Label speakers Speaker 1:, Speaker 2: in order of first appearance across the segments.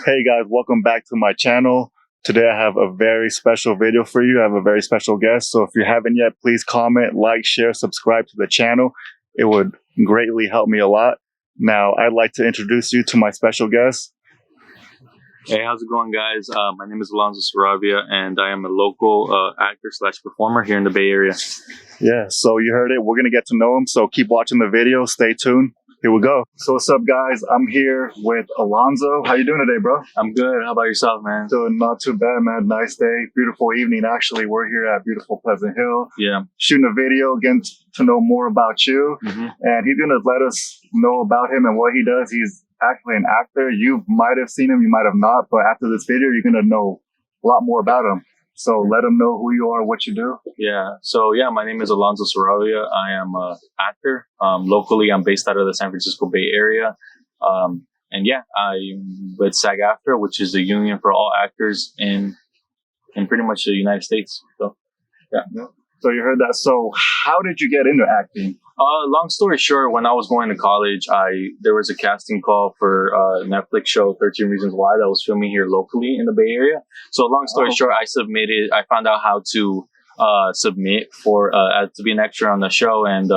Speaker 1: Hey guys, welcome back to my channel. Today I have a very special video for you. I have a very special guest. So if you haven't yet, please comment, like, share, subscribe to the channel. It would greatly help me a lot. Now, I'd like to introduce you to my special guest.
Speaker 2: Hey, how's it going, guys? My name is Alonzo Sarabia, and I am a local actor/performer here in the Bay Area.
Speaker 1: Yeah, so you heard it. We're going to get to know him. So keep watching the video. Stay tuned. Here we go. So what's up, guys? I'm here with Alonzo. How you doing today, bro?
Speaker 2: I'm good. How about yourself, man?
Speaker 1: Doing not too bad, man. Nice day. Beautiful evening, actually. We're here at beautiful Pleasant Hill.
Speaker 2: Yeah.
Speaker 1: Shooting a video, getting to know more about you.
Speaker 2: Mm-hmm.
Speaker 1: And he's going to let us know about him and what he does. He's actually an actor. You might have seen him, you might have not. But after this video, you're going to know a lot more about him. So let them know who you are, what you do.
Speaker 2: Yeah. So, my name is Alonzo Sarabia. I am an actor. Locally, I'm based out of the San Francisco Bay Area. I'm with SAG-AFTRA, which is the union for all actors in pretty much the United States. So, yeah.
Speaker 1: So you heard that. So how did you get into acting?
Speaker 2: Long story short, when I was going to college, there was a casting call for a Netflix show, 13 Reasons Why, that was filming here locally in the Bay Area. So long story short, I found out how to submit for to be an extra on the show. And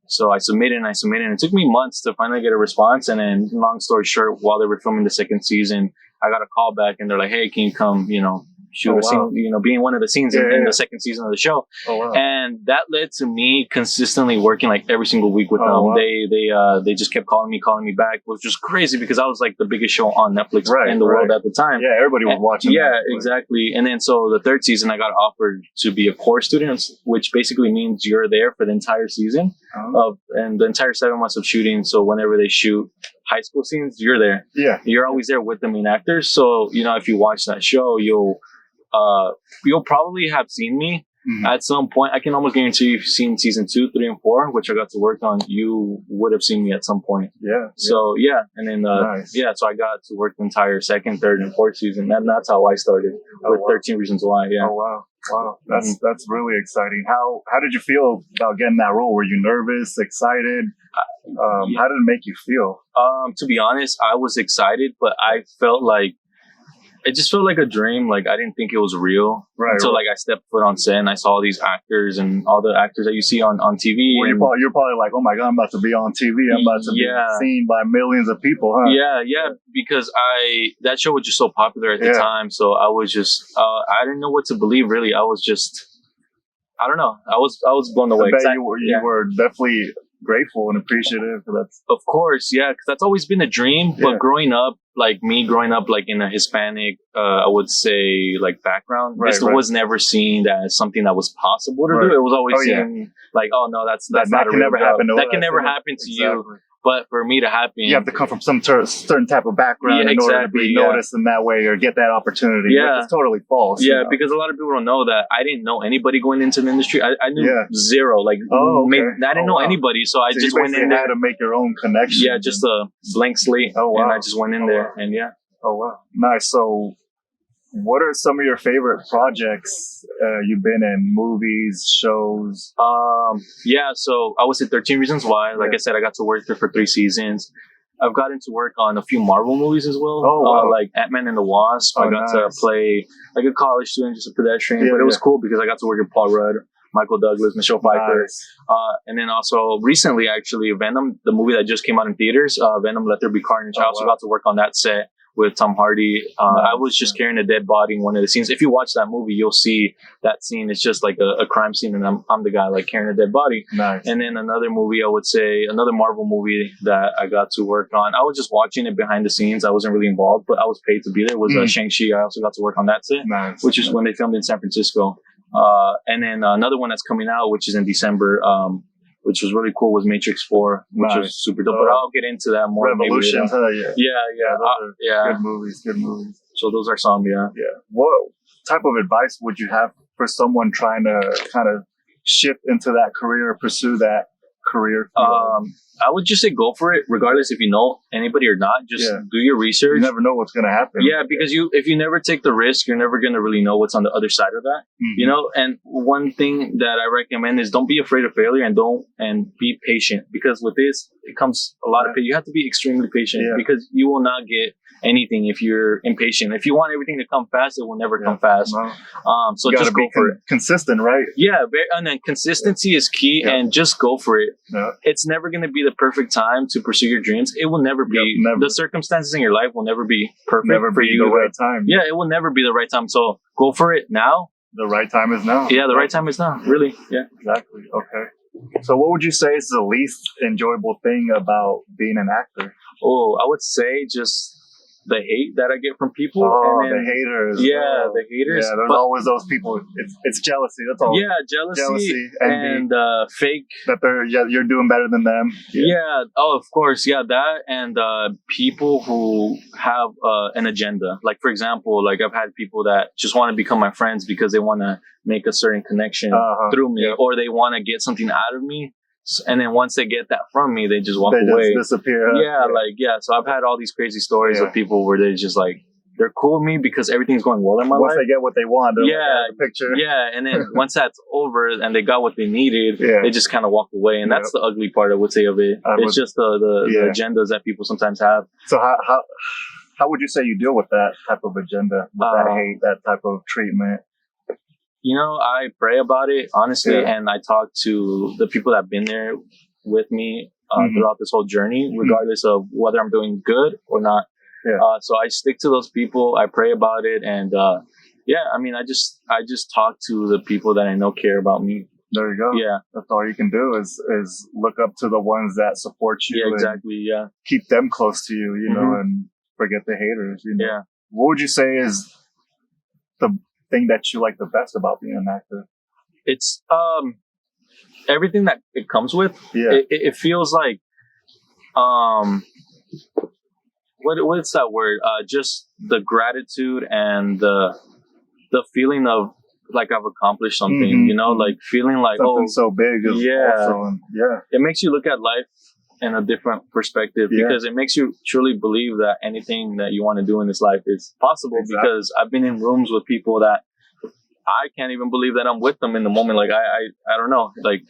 Speaker 2: so I submitted. It took me months to finally get a response. And then long story short, while they were filming the second season, I got a call back and they're like, hey, can you come, shoot a scene, being one of the scenes in the second season of the show. And that led to me consistently working like every single week with them.
Speaker 1: Wow.
Speaker 2: They just kept calling me back, which was crazy because I was like the biggest show on Netflix in the world at the time.
Speaker 1: Yeah, everybody was watching.
Speaker 2: Yeah, exactly. And then so the third season, I got offered to be a core student, which basically means you're there for the entire season and the entire 7 months of shooting. So whenever they shoot high school scenes, you're there.
Speaker 1: Yeah,
Speaker 2: you're always there with the main actors. So if you watch that show, you'll probably have seen me at some point. I can almost guarantee you've seen season 2, 3, and 4, which I got to work on. You would have seen me at some point.
Speaker 1: Yeah.
Speaker 2: So and then
Speaker 1: nice.
Speaker 2: so I got to work the entire second, third, and fourth season, and that's how I started with 13 Reasons Why. Yeah.
Speaker 1: Oh wow, that's really exciting. How did you feel about getting that role? Were you nervous, excited? How did it make you feel?
Speaker 2: To be honest, I was excited, but I felt like it just felt like a dream. Like I didn't think it was real until like I stepped foot on set and I saw all these actors and all the actors that you see on TV.
Speaker 1: Well, you're probably like, oh my God, I'm about to be on TV. I'm about to be seen by millions of people, huh?
Speaker 2: Yeah, because that show was just so popular at the time. So I was just, I didn't know what to believe really. I was just, I don't know. I was blown away.
Speaker 1: You were definitely grateful and appreciative for that.
Speaker 2: Of course, yeah, because that's always been a dream. But growing up like in a Hispanic, I would say like background, this was never seen as something that was possible to do. It was always seen like, oh no, that's not a real job. That can never happen to you. But for me to happen, you
Speaker 1: have to come from some certain type of background in order to be noticed in that way or get that opopportunity. Yeah, it's totally false.
Speaker 2: Yeah, because a lot of people don't know that. I didn't know anybody going into the industry. I knew zero. Like, I didn't know anybody, so I just went in there.
Speaker 1: You had to make your own connection.
Speaker 2: Yeah, just a blank slate. And I just went in there, and
Speaker 1: Oh wow, nice. So, what are some of your favorite projects you've been in? Movies, shows?
Speaker 2: So I was at 13 Reasons Why. Like I said, I got to work there for 3 seasons. I've gotten to work on a few Marvel movies as well. Like Ant-Man and the Wasp. I got to play like a college student, just a pedestrian. But it was cool because I got to work with Paul Rudd, Michael Douglas, Michelle Pfeiffer. Nice. And then also recently, actually, Venom, the movie that just came out in theaters, Venom Let There Be Carnage. I also got to work on that set with Tom Hardy. I was just carrying a dead body in one of the scenes. If you watch that movie, you'll see that scene. It's just like a crime scene, and I'm the guy like carrying a dead body.
Speaker 1: Nice.
Speaker 2: And then another movie, I would say, another Marvel movie that I got to work on. I was just watching it behind the scenes. I wasn't really involved, but I was paid to be there. It was Shang-Chi. I also got to work on that set, which is when they filmed in San Francisco. And then another one that's coming out, which is in December, which was really cool, was Matrix 4, which was super dope. But I'll get into that more.
Speaker 1: Revolution,
Speaker 2: yeah.
Speaker 1: Good movies.
Speaker 2: So those are some,
Speaker 1: Yeah. What type of advice would you have for someone trying to kind of shift into that career, pursue that career field?
Speaker 2: I would just say go for it, regardless if you know anybody or not. Just do your research.
Speaker 1: You never know what's going to happen.
Speaker 2: Yeah, because if you never take the risk, you're never going to really know what's on the other side of that. And one thing that I recommend is don't be afraid of failure and be patient, because with this, it comes a lot of, you have to be extremely patient because you will not get anything if you're impatient. If you want everything to come fast, it will never come fast.
Speaker 1: No.
Speaker 2: So
Speaker 1: You gotta
Speaker 2: just go
Speaker 1: be
Speaker 2: for it.
Speaker 1: consistent, right?
Speaker 2: Yeah, and then consistency is key, and just go for it.
Speaker 1: Yeah.
Speaker 2: It's never going to be the perfect time to pursue your dreams. It will never be.
Speaker 1: Never.
Speaker 2: The circumstances in your life will never be perfect
Speaker 1: Never
Speaker 2: for
Speaker 1: be
Speaker 2: you.
Speaker 1: the right time.
Speaker 2: Yeah, it will never be the right time. So go for it now.
Speaker 1: The right time is now.
Speaker 2: Yeah, the right time is now. Really. Yeah.
Speaker 1: Exactly. Okay. So what would you say is the least enjoyable thing about being an actor?
Speaker 2: Oh, I would say just the hate that I get from people.
Speaker 1: Oh,
Speaker 2: and then,
Speaker 1: the haters.
Speaker 2: Yeah, the haters.
Speaker 1: Yeah, there's always those people. It's jealousy. That's all.
Speaker 2: Yeah, jealousy and fake.
Speaker 1: That you're doing better than them.
Speaker 2: Yeah. Oh, of course. Yeah, that and people who have an agenda. Like, for example, like I've had people that just want to become my friends because they want to make a certain connection through me, or they want to get something out of me. And then once they get that from me, they just walk away.
Speaker 1: Just disappear.
Speaker 2: Yeah, So I've had all these crazy stories of people where they just like, they're cool with me because everything's going well in my life.
Speaker 1: Once they get what they want, they're like, the picture.
Speaker 2: Yeah, and then once that's over and they got what they needed, they just kind of walk away. And that's the ugly part, I would say, of it. It's just the agendas that people sometimes have.
Speaker 1: So how would you say you deal with that type of agenda, with that hate, that type of treatment?
Speaker 2: You know, I pray about it, honestly, and I talk to the people that have been there with me throughout this whole journey, regardless of whether I'm doing good or not. Yeah. So I stick to those people. I pray about it, and I mean, I just talk to the people that I know care about me.
Speaker 1: There you go.
Speaker 2: Yeah,
Speaker 1: that's all you can do is look up to the ones that support you.
Speaker 2: Yeah, exactly. Yeah,
Speaker 1: keep them close to you, you know, and forget the haters. You know?
Speaker 2: Yeah.
Speaker 1: What would you say is the thing that you like the best about being an actor?
Speaker 2: It's everything that it comes with.
Speaker 1: Yeah,
Speaker 2: it feels like what's that word? Just the gratitude and the feeling of like I've accomplished something. You know, like feeling like
Speaker 1: something so big. Is awesome.
Speaker 2: It makes you look at life in a different perspective because it makes you truly believe that anything that you want to do in this life is possible. Exactly. Because I've been in rooms with people that I can't even believe that I'm with them in the moment. Like I don't know. Like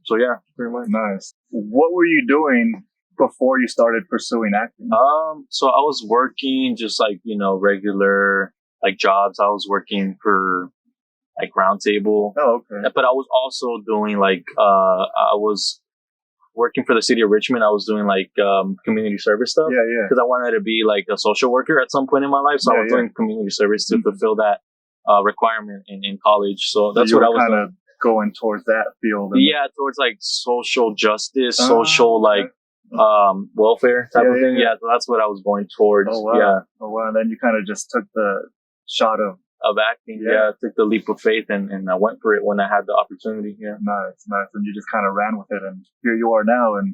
Speaker 2: so yeah, pretty much.
Speaker 1: Nice. What were you doing before you started pursuing acting?
Speaker 2: So I was working just like, you know, regular like jobs. I was working for like Roundtable.
Speaker 1: Oh, okay.
Speaker 2: But I was also doing like I was working for the city of Richmond. I was doing like community service stuff.
Speaker 1: Yeah.
Speaker 2: Because I wanted to be like a social worker at some point in my life. So I was doing community service to fulfill that requirement in college. So that's what I was kind of
Speaker 1: going towards that field.
Speaker 2: Towards like social justice, social like welfare type of thing. Yeah, so that's what I was going towards.
Speaker 1: Oh wow.
Speaker 2: Yeah.
Speaker 1: Oh wow. And then you kind of just took the shot of
Speaker 2: acting. Yeah, took the leap of faith and I went for it when I had the opportunity. Yeah.
Speaker 1: Nice. And you just kind of ran with it, and here you are now. And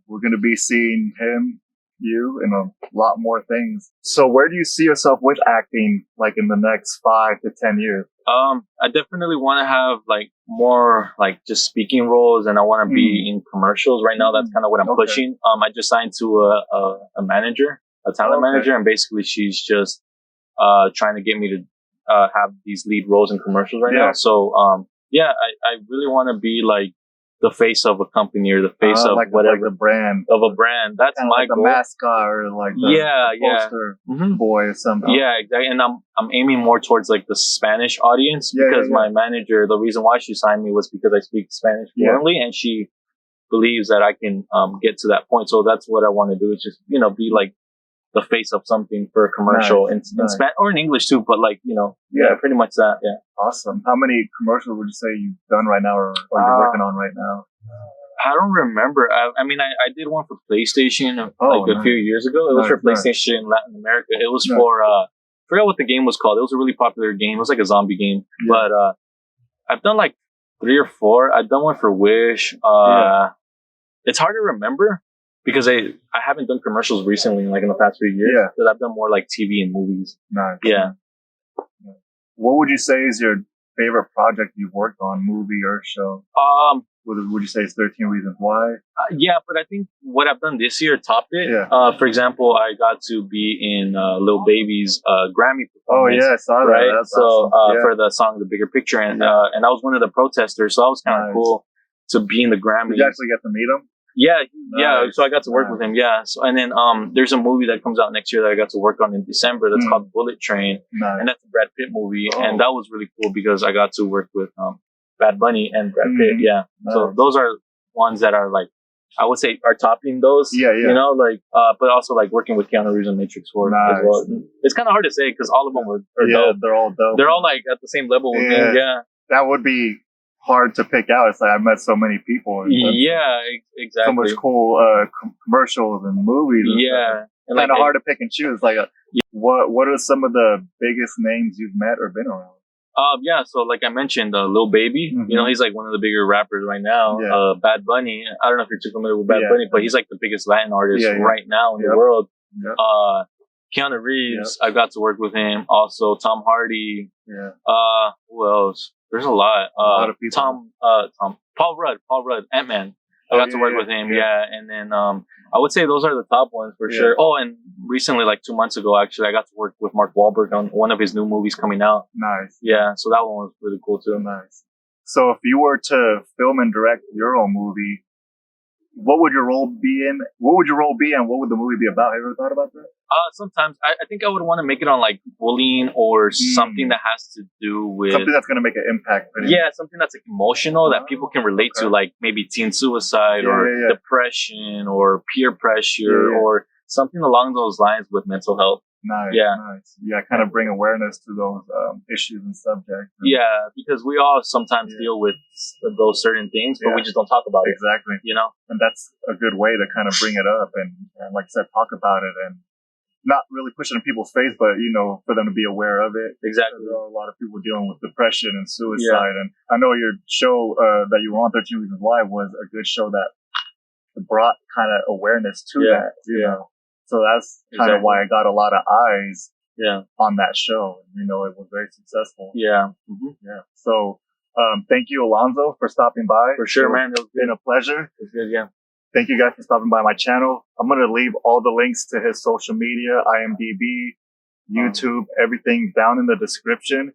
Speaker 1: we're going to be seeing you in a lot more things. So where do you see yourself with acting, like in the next 5 to 10 years?
Speaker 2: I definitely want to have like more like just speaking roles, and I want to be in commercials. Right now, that's kind of what I'm pushing. I just signed to a manager, a talent manager, and basically she's just trying to get me to have these lead roles in commercials right now. So I really want to be like the face of a company or the face of
Speaker 1: like
Speaker 2: whatever,
Speaker 1: like the brand
Speaker 2: of a brand. That's my
Speaker 1: like
Speaker 2: goal.
Speaker 1: The mascot or like the poster boy or something.
Speaker 2: Yeah, exactly. And I'm aiming more towards like the Spanish audience because my manager, the reason why she signed me was because I speak Spanish fluently, and she believes that I can get to that point. So that's what I want to do, is just, you know, be like the face of something for a commercial in Spanish or in English too, but like, you know, pretty much that. Yeah.
Speaker 1: Awesome. How many commercials would you say you've done right now, or you're working on right now?
Speaker 2: I don't remember. I mean, I did one for PlayStation a few years ago. It was for PlayStation in Latin America. It was for, I forgot what the game was called. It was a really popular game. It was like a zombie game. But I've done like 3 or 4. I've done one for Wish. It's hard to remember because I haven't done commercials recently, like in the past few years. Yeah. But I've done more like TV and movies.
Speaker 1: Nice.
Speaker 2: Yeah.
Speaker 1: What would you say is your favorite project you've worked on, movie or show? Would you say it's 13 Reasons Why?
Speaker 2: Yeah, but I think what I've done this year topped it. Yeah. For example, I got to be in Lil Baby's Grammy performance.
Speaker 1: Oh yeah, I saw that.
Speaker 2: Right?
Speaker 1: That's
Speaker 2: so
Speaker 1: awesome.
Speaker 2: For the song "The Bigger Picture," and I was one of the protesters, so that was kind of cool to be in the Grammy.
Speaker 1: Did you actually get to meet him?
Speaker 2: Yeah, yeah.
Speaker 1: Nice,
Speaker 2: So I got to work
Speaker 1: nice.
Speaker 2: with him. Yeah. So and then there's a movie that comes out next year that I got to work on in December. That's called Bullet Train,
Speaker 1: Nice.
Speaker 2: and that's a Brad Pitt movie,
Speaker 1: Oh.
Speaker 2: and that was really cool because I got to work with Bad Bunny and Brad Pitt. Yeah.
Speaker 1: Nice.
Speaker 2: So those are ones that are like, I would say, are topping those.
Speaker 1: Yeah, yeah.
Speaker 2: You know, like, but also like working with Keanu Reeves and Matrix 4 as well. It's kind of hard to say because all of them are dope.
Speaker 1: They're all dope.
Speaker 2: They're all like at the same level with me. Yeah.
Speaker 1: That would be hard to pick out. It's like I've met so many people.
Speaker 2: Yeah, exactly.
Speaker 1: So much cool commercials and movies. And
Speaker 2: yeah.
Speaker 1: And kind of hard to pick and choose. Like, what are some of the biggest names you've met or been around?
Speaker 2: Yeah, so like I mentioned, Lil Baby, you know, he's like one of the bigger rappers right now.
Speaker 1: Yeah.
Speaker 2: Bad Bunny, I don't know if you're too familiar with Bad Bunny, but he's like the biggest Latin artist right now in the world. Keanu Reeves, I got to work with him. Also, Tom Hardy.
Speaker 1: Yeah.
Speaker 2: Who else? There's a lot.
Speaker 1: A lot of people.
Speaker 2: Paul Rudd, Ant-Man. I got to work with him, and then I would say those are the top ones for sure. Oh, and recently, like 2 months ago, actually, I got to work with Mark Wahlberg on one of his new movies coming out.
Speaker 1: Nice.
Speaker 2: Yeah, so that one was really cool too.
Speaker 1: Nice. So if you were to film and direct your own movie, what would your role be in? What would your role be, and what would the movie be about? Have you ever thought about that?
Speaker 2: Sometimes I think I would want to make it on like bullying or something that has to do with
Speaker 1: something that's going to make an impact.
Speaker 2: Yeah, something that's like emotional that people can relate to, like maybe teen suicide or depression or peer pressure or something along those lines with mental health.
Speaker 1: Nice. Yeah, kind of bring awareness to those issues and subjects.
Speaker 2: Yeah, because we all sometimes deal with those certain things, but we just don't talk about it.
Speaker 1: Exactly.
Speaker 2: You know?
Speaker 1: And that's a good way to kind of bring it up and like I said, talk about it and not really push it in people's face, but, you know, for them to be aware of it.
Speaker 2: Exactly.
Speaker 1: There are a lot of people dealing with depression and suicide. And I know your show that you were on, 13 Reasons Why, was a good show that brought kind of awareness to that, you know. So that's kind of why I got a lot of eyes on that show. You know, it was very successful. Yeah. So thank you, Alonzo, for stopping by.
Speaker 2: For sure, man.
Speaker 1: It's been a pleasure.
Speaker 2: It's good, yeah.
Speaker 1: Thank you guys for stopping by my channel. I'm going to leave all the links to his social media, IMDb, YouTube, everything down in the description.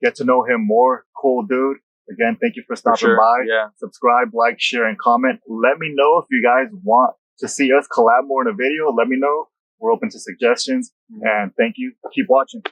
Speaker 1: Get to know him more. Cool dude. Again, thank you for stopping by.
Speaker 2: Yeah.
Speaker 1: Subscribe, like, share, and comment. Let me know if you guys want to see us collab more in a video. Let me know. We're open to suggestions. And thank you. Keep watching.